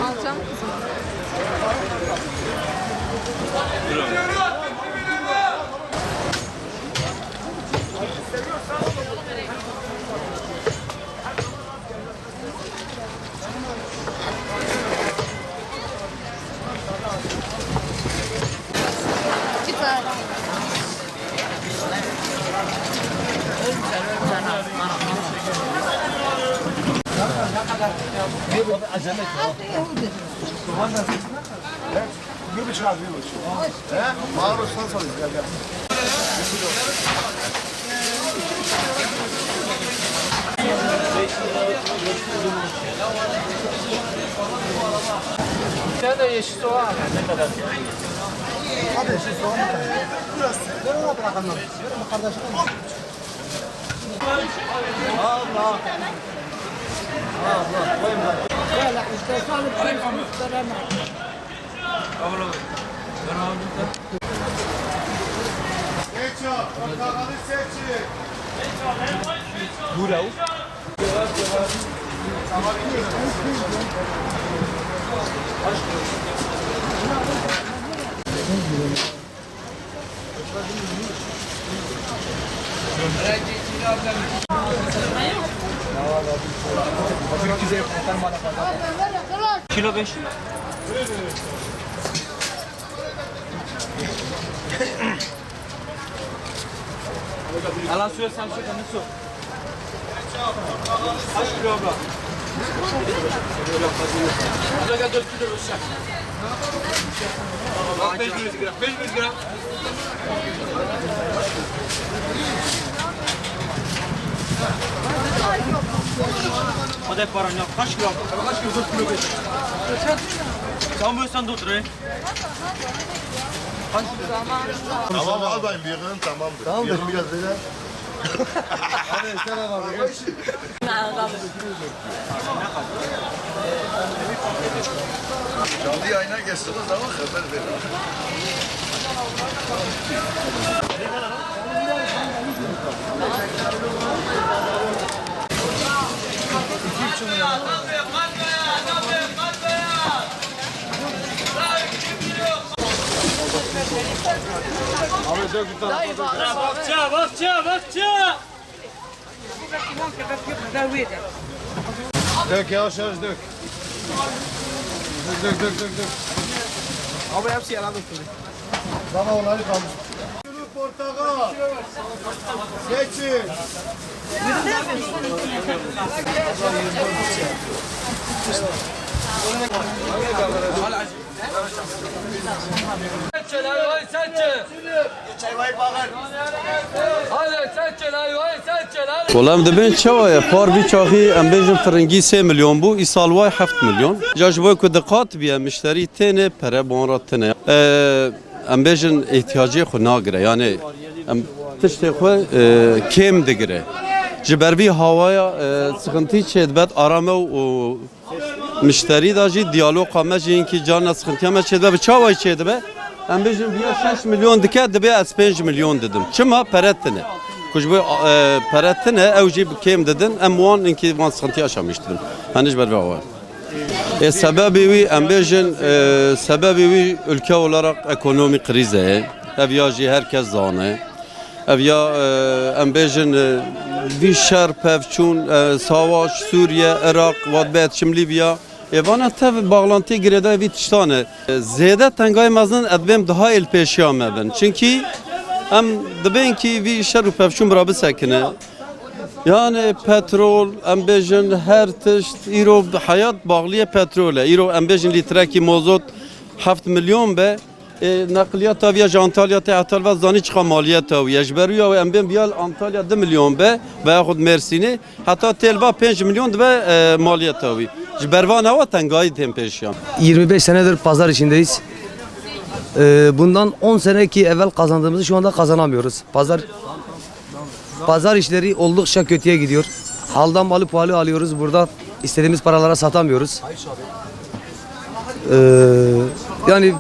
Alacağım kızım. Bir tane. Bir buçuk abi, bir buçuk. He? Mağrursan sorayım, gel gel. Sen de yeşil soğan. Ne kadar? Hadi yeşil soğan bir tane. Biraz. Ver ona bırakalım. Ver onu kardeşim. Allah. Allah. Koyun bak. Böyle işte salıp muhtereme. Seç o. Portakalı seçin. Buraya. Kilo 5. Allah suya sen su kendi su. Kaç kilo abla? Abla gel 4 kilo olacak. 500 gram. 500 gram. Hadi paran yap. Kaç kilo? Kaç kilo? 4 kilo 5. Sen bu sen tut re. Tamam albayım bir yığın tamamdır. Tamamdır. Yığın biraz böyle. Hadi işte bakalım. Canlı yayına geçtiğiniz zaman haber verin. Bakça. Dök yavaş yavaş dök. Dök. Abi hepsi yalan döktü. Bana onları kalmış. Portakal. Seçin. والله دبین چواه پار بی چاخی ام بیشتر فرنگی 3 میلیون بو ایسال وای 7 میلیون جاش باید که دقت بیا مشتری تنه پره بانرات تنه ام بیشتر احتیاجی خو ناگره یعنی ام تشتی خو کم دگره جبروی هوایا سخنتی چید بد آرامه و مشتری داشتی دیالوگ قامه جین کی جان سخنتی هم چید به چاوای چید به ام بیشتر بیا 6 میلیون دکه دبی از 5 میلیون دادم چما پره تنه kuş bu paratine evci kim dedin emwan inki van sıkıntı yaşamıştım. Haniş berbe var. Sebebi ambejin sebebi ülke olarak ekonomik krize. Ev ya herkes zane. Ev ya ambejin bir şer pevçun savaş Suriye, Irak, Vadbet, şimdi Libya. Evana tabi bağlantı girede bir tane. Zede tengay mazın edbem daha el peşiyame ben. Çünkü em dibin ki bir şer pevçun beraber sakine. Yani petrol, embejin her tişt, iro hayat bağlıya petrole. İro embejin litreki mazot 7 milyon be. Nakliyat aviya Antalya teatal ve zani çıkan maliyet aviya. Jberuya ve embem biyal Antalya 2 milyon be veyahut Mersin'i. Hatta telva 5 milyon be maliyet aviya. Jbervan hava tengayı tempeşyan. 25 senedir pazar içindeyiz. Bundan 10 sene ki evvel kazandığımızı şu anda kazanamıyoruz. Pazar işleri oldukça kötüye gidiyor. Haldan malı pahalı alıyoruz. Burada istediğimiz paralara satamıyoruz. Yani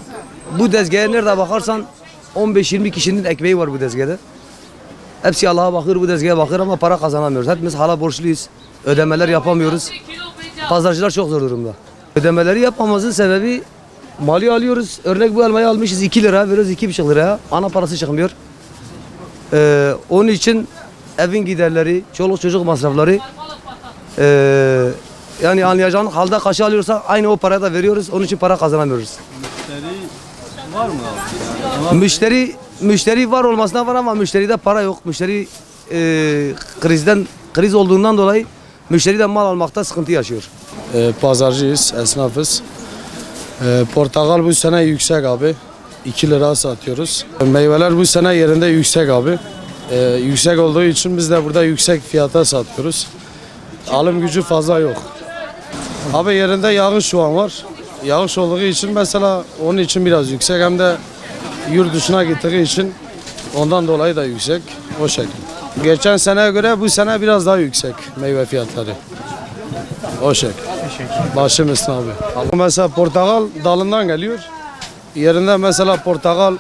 bu tezgaha nerede bakarsan 15-20 kişinin ekmeği var bu tezgahda. Hepsi Allah'a bakır, bu tezgaha bakır ama para kazanamıyoruz. Hepimiz hala borçluyuz. Ödemeler yapamıyoruz. Pazarcılar çok zor durumda. Ödemeleri yapmamızın sebebi mali alıyoruz. Örnek bu elmayı almışız 2 lira, veriyoruz 2,5 liraya. Ana parası çıkmıyor. Onun için evin giderleri, çoluk çocuk masrafları yani anlayacağın halde kaşı alıyorsak aynı o paraya da veriyoruz. Onun için para kazanamıyoruz. Var mı abi? Müşteri var olmasına var ama müşteride para yok. Müşteri kriz olduğundan dolayı müşteri de mal almakta sıkıntı yaşıyor. Pazarcıyız, esnafız. Portakal bu sene yüksek abi. 2 lira satıyoruz. Meyveler bu sene yerinde yüksek abi. Yüksek olduğu için biz de burada yüksek fiyata satıyoruz. Alım gücü fazla yok. Abi yerinde yağış şu an var. Yağış olduğu için mesela onun için biraz yüksek, hem de yurt dışına gittiği için ondan dolayı da yüksek. O şekilde. Geçen seneye göre bu sene biraz daha yüksek meyve fiyatları. O şekilde. Başım üstüne abi. Mesela portakal dalından geliyor. Yerinde mesela portakal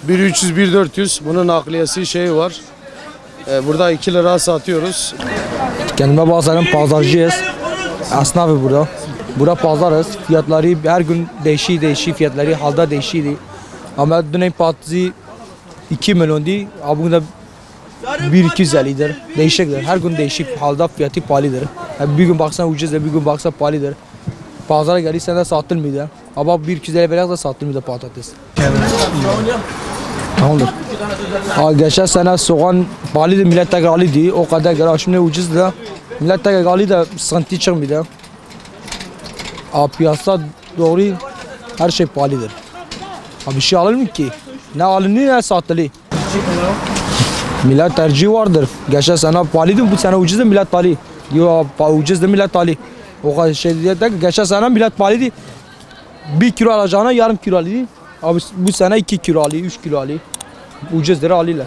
1.300-1.400. Bunun nakliyesi şeyi var. Burada 2 lira satıyoruz. Kendime bakarım pazarcıyız. Esnafı burada. Burada pazarız. Fiyatları her gün değişiyor fiyatları. Halda değişiyor. Ama dün patlıcı 2 milyon değil. Bugün de 1.250'dir. Değişiktir. Her gün değişik. Halda fiyatı pahalıdır. Bir gün baksan ucuzdur, bir gün baksan pahalıdır. Pazara gelirsen de satılmıyor. Ama 1.250 vererek de satılmıyor patates. Tamamdır. Geçen sene soğan pahalıydı, millet tekrar alıydı. O kadar göre şimdi ucuzdu da. Millet tekrar alıydı da sıkıntı çıkmıyor. Piyasa doğru her şey pahalıdır. Bir şey alır mı ki? Ne alınıyor ne satılıyor. Millet tercihi vardır. Geçen sene pahalıydı, bu sene ucuzdu, millet pahalı. Diyor ucuzdu, millet pahalı. O kadar şey diye de geçen sene millet pahalıydı. 1 kilo alacağına yarım kilo alıyor. Abi bu sene 2 kilo alıyor, 3 kilo alıyor. Ucuzdur alıyorlar.